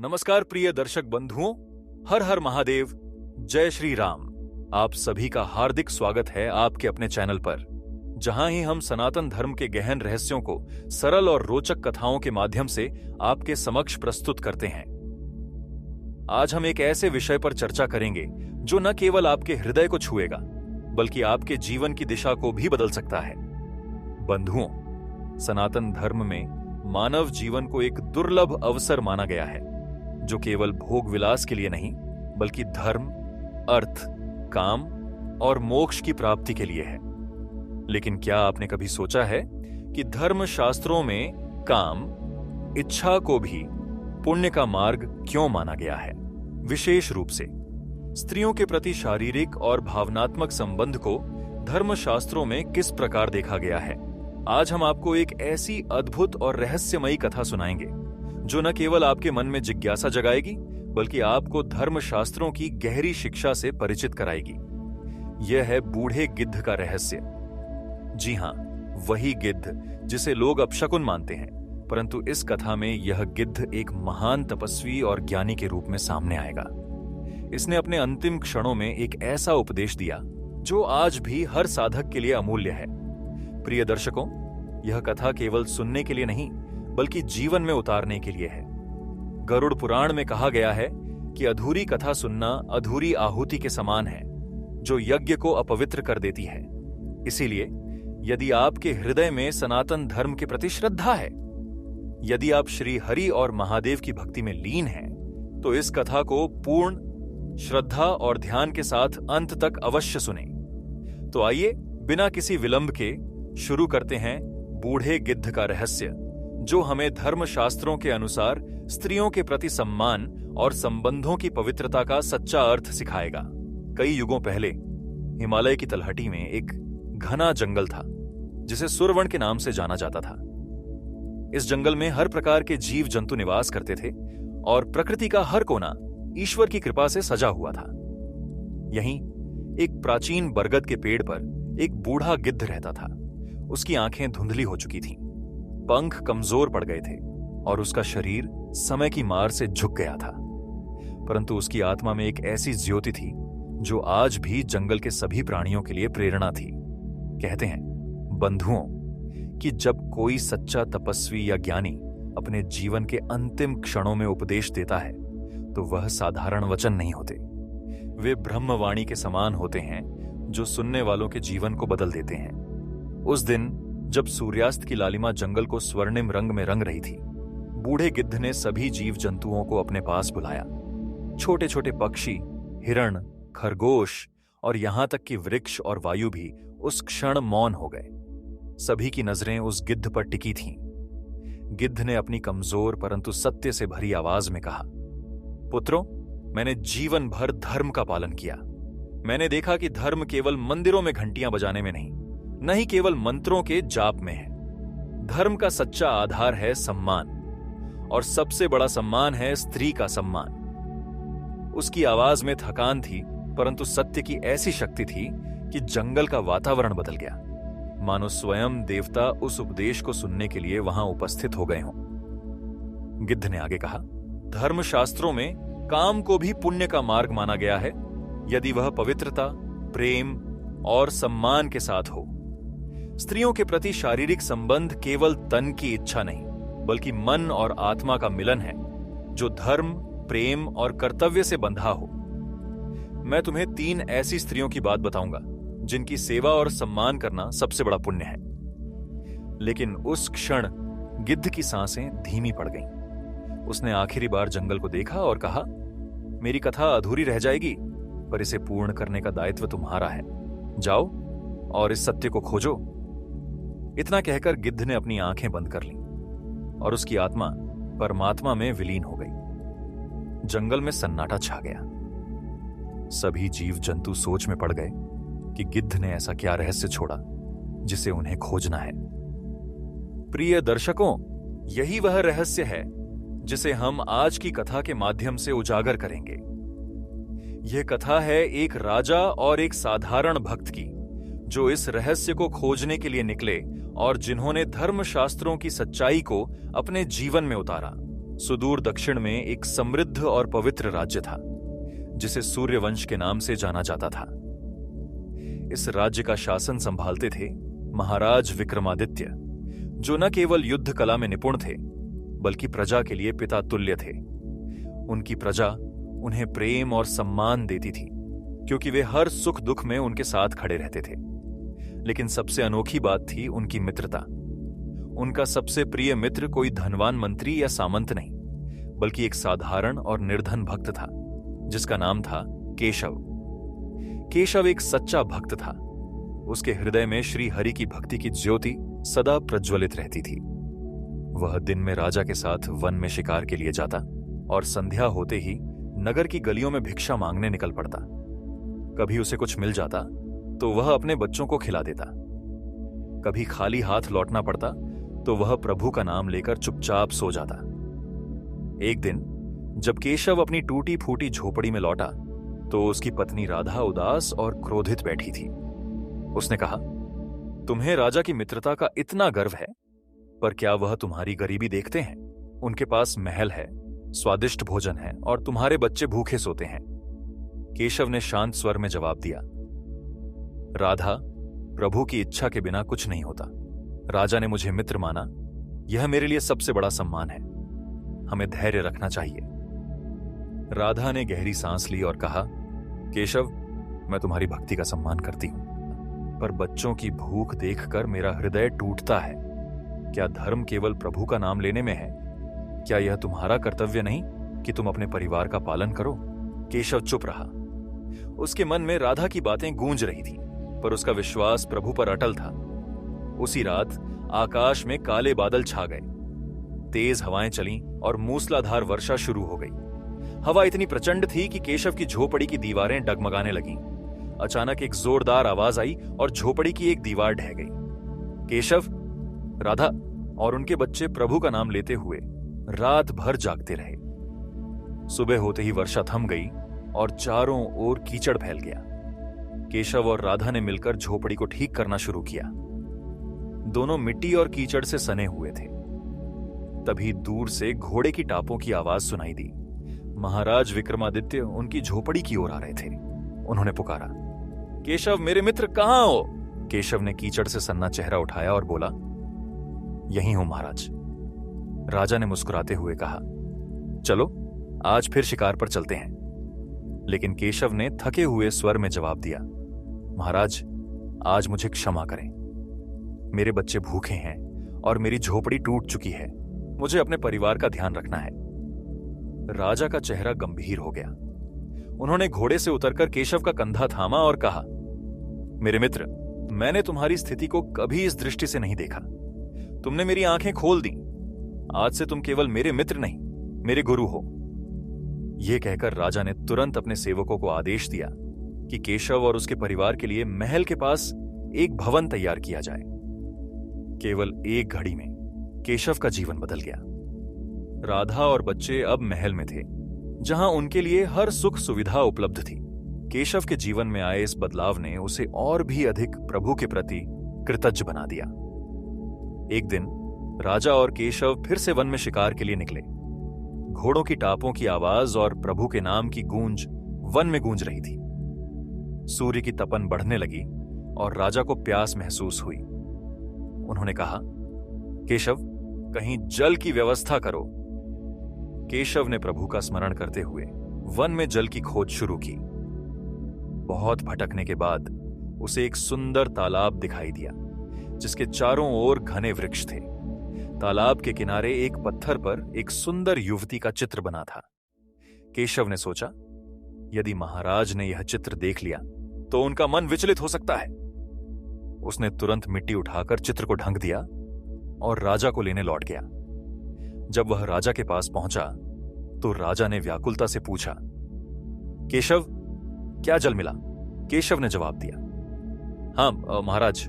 नमस्कार प्रिय दर्शक बंधुओं, हर हर महादेव, जय श्री राम। आप सभी का हार्दिक स्वागत है आपके अपने चैनल पर, जहां ही हम सनातन धर्म के गहन रहस्यों को सरल और रोचक कथाओं के माध्यम से आपके समक्ष प्रस्तुत करते हैं। आज हम एक ऐसे विषय पर चर्चा करेंगे जो न केवल आपके हृदय को छुएगा, बल्कि आपके जीवन की दिशा को भी बदल सकता है। बंधुओं, सनातन धर्म में मानव जीवन को एक दुर्लभ अवसर माना गया है, जो केवल भोग विलास के लिए नहीं, बल्कि धर्म, अर्थ, काम और मोक्ष की प्राप्ति के लिए है। लेकिन क्या आपने कभी सोचा है कि धर्म शास्त्रों में काम, इच्छा को भी पुण्य का मार्ग क्यों माना गया है? विशेष रूप से स्त्रियों के प्रति शारीरिक और भावनात्मक संबंध को धर्मशास्त्रों में किस प्रकार देखा गया है? आज हम आपको एक ऐसी अद्भुत और रहस्यमयी कथा सुनाएंगे जो न केवल आपके मन में जिज्ञासा जगाएगी, बल्कि आपको धर्मशास्त्रों की गहरी शिक्षा से परिचित कराएगी। यह है बूढ़े गिद्ध का रहस्य। जी हां, वही गिद्ध जिसे लोग अपशकुन मानते हैं, परंतु इस कथा में यह गिद्ध एक महान तपस्वी और ज्ञानी के रूप में सामने आएगा। इसने अपने अंतिम क्षणों में एक ऐसा उपदेश दिया जो आज भी हर साधक के लिए अमूल्य है। प्रिय दर्शकों, यह कथा केवल सुनने के लिए नहीं, बल्कि जीवन में उतारने के लिए है। गरुड़ पुराण में कहा गया है कि अधूरी कथा सुनना अधूरी आहुति के समान है, जो यज्ञ को अपवित्र कर देती है। इसीलिए यदि आपके हृदय में सनातन धर्म के प्रति श्रद्धा है, यदि आप श्री हरि और महादेव की भक्ति में लीन हैं, तो इस कथा को पूर्ण श्रद्धा और ध्यान के साथ अंत तक अवश्य सुनें। तो आइए बिना किसी विलंब के शुरू करते हैं बूढ़े गिद्ध का रहस्य, जो हमें धर्मशास्त्रों के अनुसार स्त्रियों के प्रति सम्मान और संबंधों की पवित्रता का सच्चा अर्थ सिखाएगा। कई युगों पहले हिमालय की तलहटी में एक घना जंगल था, जिसे सुरवन के नाम से जाना जाता था। इस जंगल में हर प्रकार के जीव जंतु निवास करते थे और प्रकृति का हर कोना ईश्वर की कृपा से सजा हुआ था। यहीं एक प्राचीन बरगद के पेड़ पर एक बूढ़ा गिद्ध रहता था। उसकी आंखें धुंधली हो चुकी थीं, पंख कमजोर पड़ गए थे और उसका शरीर समय की मार से झुक गया था। परंतु उसकी आत्मा में एक ऐसी ज्योति थी जो आज भी जंगल के सभी प्राणियों के लिए प्रेरणा थी। कहते हैं बंधुओं कि जब कोई सच्चा तपस्वी या ज्ञानी अपने जीवन के अंतिम क्षणों में उपदेश देता है, तो वह साधारण वचन नहीं होते। वे ब्रह्मवाणी के समान होते हैं, जो सुनने वालों के जीवन को बदल देते हैं। उस दिन जब सूर्यास्त की लालिमा जंगल को स्वर्णिम रंग में रंग रही थी, बूढ़े गिद्ध ने सभी जीव जंतुओं को अपने पास बुलाया। छोटे छोटे पक्षी, हिरण, खरगोश और यहां तक कि वृक्ष और वायु भी उस क्षण मौन हो गए। सभी की नजरें उस गिद्ध पर टिकी थीं। गिद्ध ने अपनी कमजोर परंतु सत्य से भरी आवाज में कहा, पुत्रों, मैंने जीवन भर धर्म का पालन किया। मैंने देखा कि धर्म केवल मंदिरों में घंटियां बजाने में नहीं ही केवल मंत्रों के जाप में है। धर्म का सच्चा आधार है सम्मान, और सबसे बड़ा सम्मान है स्त्री का सम्मान। उसकी आवाज में थकान थी, परंतु सत्य की ऐसी शक्ति थी कि जंगल का वातावरण बदल गया, मानो स्वयं देवता उस उपदेश को सुनने के लिए वहां उपस्थित हो गए हों। गिद्ध ने आगे कहा, धर्मशास्त्रों में काम को भी पुण्य का मार्ग माना गया है, यदि वह पवित्रता, प्रेम और सम्मान के साथ हो। स्त्रियों के प्रति शारीरिक संबंध केवल तन की इच्छा नहीं, बल्कि मन और आत्मा का मिलन है, जो धर्म, प्रेम और कर्तव्य से बंधा हो। मैं तुम्हें 3 ऐसी स्त्रियों की बात बताऊंगा जिनकी सेवा और सम्मान करना सबसे बड़ा पुण्य है। लेकिन उस क्षण गिद्ध की सांसें धीमी पड़ गईं। उसने आखिरी बार जंगल को देखा और कहा, मेरी कथा अधूरी रह जाएगी, पर इसे पूर्ण करने का दायित्व तुम्हारा है। जाओ और इस सत्य को खोजो। इतना कहकर गिद्ध ने अपनी आंखें बंद कर लीं और उसकी आत्मा परमात्मा में विलीन हो गई। जंगल में सन्नाटा छा गया। सभी जीव जंतु सोच में पड़ गए कि गिद्ध ने ऐसा क्या रहस्य छोड़ा जिसे उन्हें खोजना है। प्रिय दर्शकों, यही वह रहस्य है जिसे हम आज की कथा के माध्यम से उजागर करेंगे। यह कथा है एक राजा और एक साधारण भक्त की, जो इस रहस्य को खोजने के लिए निकले और जिन्होंने धर्मशास्त्रों की सच्चाई को अपने जीवन में उतारा। सुदूर दक्षिण में एक समृद्ध और पवित्र राज्य था जिसे सूर्यवंश के नाम से जाना जाता था। इस राज्य का शासन संभालते थे महाराज विक्रमादित्य, जो न केवल युद्ध कला में निपुण थे बल्कि प्रजा के लिए पिता तुल्य थे। उनकी प्रजा उन्हें प्रेम और सम्मान देती थी क्योंकि वे हर सुख दुख में उनके साथ खड़े रहते थे। लेकिन सबसे अनोखी बात थी उनकी मित्रता। उनका सबसे प्रिय मित्र कोई धनवान मंत्री या सामंत नहीं, बल्कि एक साधारण और निर्धन भक्त था जिसका नाम था केशव। केशव एक सच्चा भक्त था। उसके हृदय में श्री हरि की भक्ति की ज्योति सदा प्रज्वलित रहती थी। वह दिन में राजा के साथ वन में शिकार के लिए जाता और संध्या होते ही नगर की गलियों में भिक्षा मांगने निकल पड़ता। कभी उसे कुछ मिल जाता तो वह अपने बच्चों को खिला देता, कभी खाली हाथ लौटना पड़ता तो वह प्रभु का नाम लेकर चुपचाप सो जाता। एक दिन जब केशव अपनी टूटी फूटी झोपड़ी में लौटा तो उसकी पत्नी राधा उदास और क्रोधित बैठी थी। उसने कहा, तुम्हें राजा की मित्रता का इतना गर्व है, पर क्या वह तुम्हारी गरीबी देखते हैं? उनके पास महल है, स्वादिष्ट भोजन है और तुम्हारे बच्चे भूखे सोते हैं। केशव ने शांत स्वर में जवाब दिया, राधा, प्रभु की इच्छा के बिना कुछ नहीं होता। राजा ने मुझे मित्र माना, यह मेरे लिए सबसे बड़ा सम्मान है। हमें धैर्य रखना चाहिए। राधा ने गहरी सांस ली और कहा, केशव, मैं तुम्हारी भक्ति का सम्मान करती हूं, पर बच्चों की भूख देखकर मेरा हृदय टूटता है। क्या धर्म केवल प्रभु का नाम लेने में है? क्या यह तुम्हारा कर्तव्य नहीं कि तुम अपने परिवार का पालन करो? केशव चुप रहा। उसके मन में राधा की बातें गूंज रही थी, पर उसका विश्वास प्रभु पर अटल था। उसी रात आकाश में काले बादल छा गए, तेज हवाएं चलीं और मूसलाधार वर्षा शुरू हो गई। हवा इतनी प्रचंड थी कि केशव की झोपड़ी की दीवारें डगमगाने लगीं। अचानक एक जोरदार आवाज आई और झोपड़ी की एक दीवार ढह गई। केशव, राधा और उनके बच्चे प्रभु का नाम लेते हुए रात भर जागते रहे। सुबह होते ही वर्षा थम गई और चारों ओर कीचड़ फैल गया। केशव और राधा ने मिलकर झोपड़ी को ठीक करना शुरू किया। दोनों मिट्टी और कीचड़ से सने हुए थे। तभी दूर से घोड़े की टापों की आवाज सुनाई दी। महाराज विक्रमादित्य उनकी झोपड़ी की ओर आ रहे थे। उन्होंने पुकारा, केशव, मेरे मित्र कहां हो? केशव ने कीचड़ से सन्ना चेहरा उठाया और बोला, यहीं हूं महाराज। राजा ने मुस्कुराते हुए कहा, चलो आज फिर शिकार पर चलते हैं। लेकिन केशव ने थके हुए स्वर में जवाब दिया, महाराज, आज मुझे क्षमा करें। मेरे बच्चे भूखे हैं और मेरी झोपड़ी टूट चुकी है। मुझे अपने परिवार का ध्यान रखना है। राजा का चेहरा गंभीर हो गया। उन्होंने घोड़े से उतरकर केशव का कंधा थामा और कहा, मेरे मित्र, मैंने तुम्हारी स्थिति को कभी इस दृष्टि से नहीं देखा। तुमने मेरी आंखें खोल दी। आज से तुम केवल मेरे मित्र नहीं, मेरे गुरु हो। यह कहकर राजा ने तुरंत अपने सेवकों को आदेश दिया कि केशव और उसके परिवार के लिए महल के पास एक भवन तैयार किया जाए। केवल एक घड़ी में केशव का जीवन बदल गया। राधा और बच्चे अब महल में थे, जहां उनके लिए हर सुख सुविधा उपलब्ध थी। केशव के जीवन में आए इस बदलाव ने उसे और भी अधिक प्रभु के प्रति कृतज्ञ बना दिया। एक दिन राजा और केशव फिर से वन में शिकार के लिए निकले। घोड़ों की टापों की आवाज और प्रभु के नाम की गूंज वन में गूंज रही थी। सूर्य की तपन बढ़ने लगी और राजा को प्यास महसूस हुई। उन्होंने कहा, केशव, कहीं जल की व्यवस्था करो। केशव ने प्रभु का स्मरण करते हुए वन में जल की खोज शुरू की। बहुत भटकने के बाद उसे एक सुंदर तालाब दिखाई दिया, जिसके चारों ओर घने वृक्ष थे। तालाब के किनारे एक पत्थर पर एक सुंदर युवती का चित्र बना था। केशव ने सोचा, यदि महाराज ने यह चित्र देख लिया तो उनका मन विचलित हो सकता है। उसने तुरंत मिट्टी उठाकर चित्र को ढंक दिया और राजा को लेने लौट गया। जब वह राजा के पास पहुंचा तो राजा ने व्याकुलता से पूछा, केशव, क्या जल मिला? केशव ने जवाब दिया, हाँ महाराज,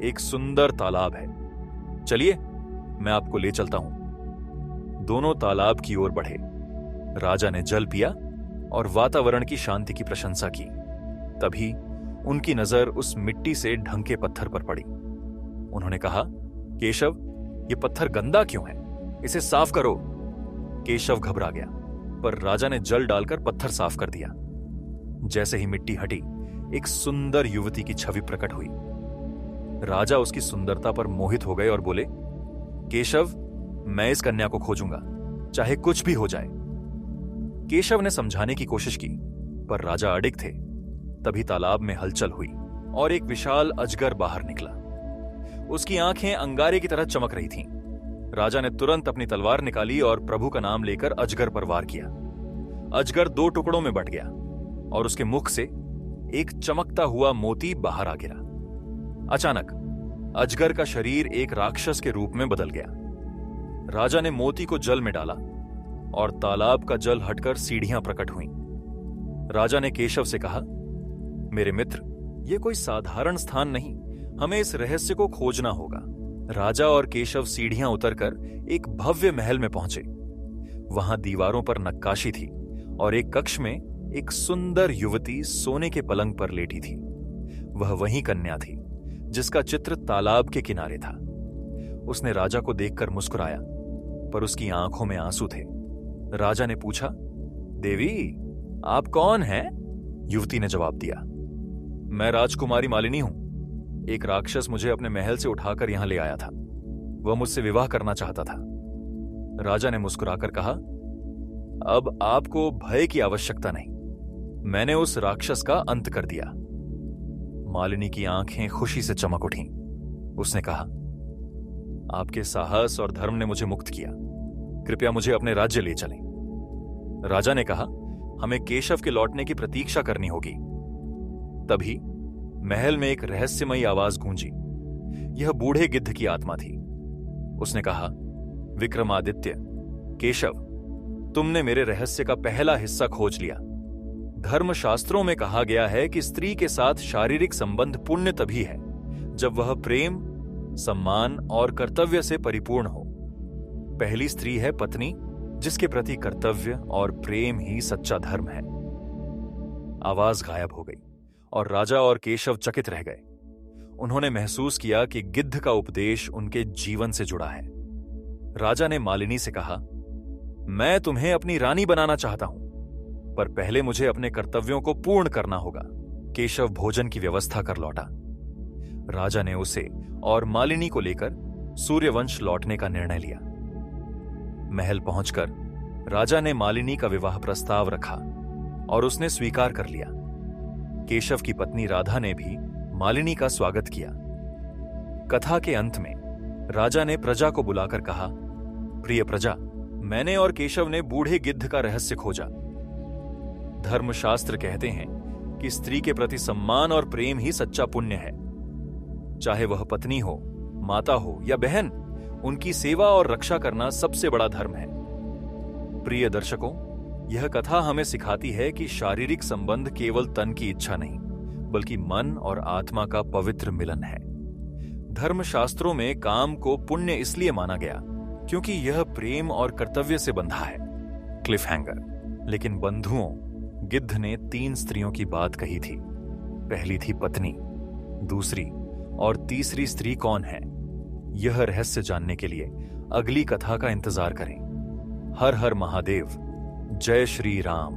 एक सुंदर तालाब है। चलिए, मैं आपको ले चलता हूं। दोनों तालाब की ओर बढ़े। राजा ने जल पिया और वातावरण की शांति की प्रशंसा की। तभी उनकी नजर उस मिट्टी से ढंके पत्थर पर पड़ी। उन्होंने कहा, केशव, यह पत्थर गंदा क्यों है? इसे साफ करो। केशव घबरा गया, पर राजा ने जल डालकर पत्थर साफ कर दिया। जैसे ही मिट्टी हटी, एक सुंदर युवती की छवि प्रकट हुई। राजा उसकी सुंदरता पर मोहित हो गए और बोले, केशव, मैं इस कन्या को खोजूंगा, चाहे कुछ भी हो जाए। केशव ने समझाने की कोशिश की, पर राजा अडिग थे। तभी तालाब में हलचल हुई और एक विशाल अजगर बाहर निकला। उसकी आंखें अंगारे की तरह चमक रही थीं। राजा ने तुरंत अपनी तलवार निकाली और प्रभु का नाम लेकर अजगर पर वार किया। अजगर 2 टुकड़ों में बंट गया और उसके मुख से एक चमकता हुआ मोती बाहर आ गिरा। अचानक अजगर का शरीर एक राक्षस के रूप में बदल गया। राजा ने मोती को जल में डाला और तालाब का जल हटकर सीढ़ियां प्रकट हुईं। राजा ने केशव से कहा, मेरे मित्र, यह कोई साधारण स्थान नहीं, हमें इस रहस्य को खोजना होगा। राजा और केशव सीढ़ियां उतरकर एक भव्य महल में पहुंचे। वहां दीवारों पर नक्काशी थी और एक कक्ष में एक सुंदर युवती सोने के पलंग पर लेटी थी। वह वही कन्या थी जिसका चित्र तालाब के किनारे था। उसने राजा को देखकर मुस्कुराया, पर उसकी आंखों में आंसू थे। राजा ने पूछा, देवी, आप कौन हैं? युवती ने जवाब दिया, मैं राजकुमारी मालिनी हूं। एक राक्षस मुझे अपने महल से उठाकर यहां ले आया था। वह मुझसे विवाह करना चाहता था। राजा ने मुस्कुराकर कहा, अब आपको भय की आवश्यकता नहीं, मैंने उस राक्षस का अंत कर दिया। मालिनी की आंखें खुशी से चमक उठीं। उसने कहा, आपके साहस और धर्म ने मुझे मुक्त किया, कृपया मुझे अपने राज्य ले चलें। राजा ने कहा, हमें केशव के लौटने की प्रतीक्षा करनी होगी। तभी महल में एक रहस्यमयी आवाज गूंजी। यह बूढ़े गिद्ध की आत्मा थी। उसने कहा, विक्रमादित्य, केशव, तुमने मेरे रहस्य का पहला हिस्सा खोज लिया। धर्मशास्त्रों में कहा गया है कि स्त्री के साथ शारीरिक संबंध पुण्य तभी है जब वह प्रेम, सम्मान और कर्तव्य से परिपूर्ण हो। पहली स्त्री है पत्नी, जिसके प्रति कर्तव्य और प्रेम ही सच्चा धर्म है। आवाज गायब हो गई और राजा और केशव चकित रह गए। उन्होंने महसूस किया कि गिद्ध का उपदेश उनके जीवन से जुड़ा है। राजा ने मालिनी से कहा, मैं तुम्हें अपनी रानी बनाना चाहता हूं, पर पहले मुझे अपने कर्तव्यों को पूर्ण करना होगा। केशव भोजन की व्यवस्था कर लौटा। राजा ने उसे और मालिनी को लेकर सूर्यवंश लौटने का निर्णय लिया। महल पहुंचकर राजा ने मालिनी का विवाह प्रस्ताव रखा और उसने स्वीकार कर लिया। केशव की पत्नी राधा ने भी मालिनी का स्वागत किया। कथा के अंत में राजा ने प्रजा को बुलाकर कहा, प्रिय प्रजा, मैंने और केशव ने बूढ़े गिद्ध का रहस्य खोजा। धर्मशास्त्र कहते हैं कि स्त्री के प्रति सम्मान और प्रेम ही सच्चा पुण्य है। चाहे वह पत्नी हो, माता हो या बहन, उनकी सेवा और रक्षा करना सबसे बड़ा धर्म है। प्रिय दर्शकों, यह कथा हमें सिखाती है कि शारीरिक संबंध केवल तन की इच्छा नहीं, बल्कि मन और आत्मा का पवित्र मिलन है। धर्मशास्त्रों में काम को पुण्य इसलिए माना गया क्योंकि यह प्रेम और कर्तव्य से बंधा है। Cliff hanger. लेकिन बंधुओं, गिद्ध ने 3 स्त्रियों की बात कही थी। पहली थी पत्नी, दूसरी और तीसरी स्त्री कौन है? यह रहस्य जानने के लिए अगली कथा का इंतजार करें। हर हर महादेव। जय श्री राम।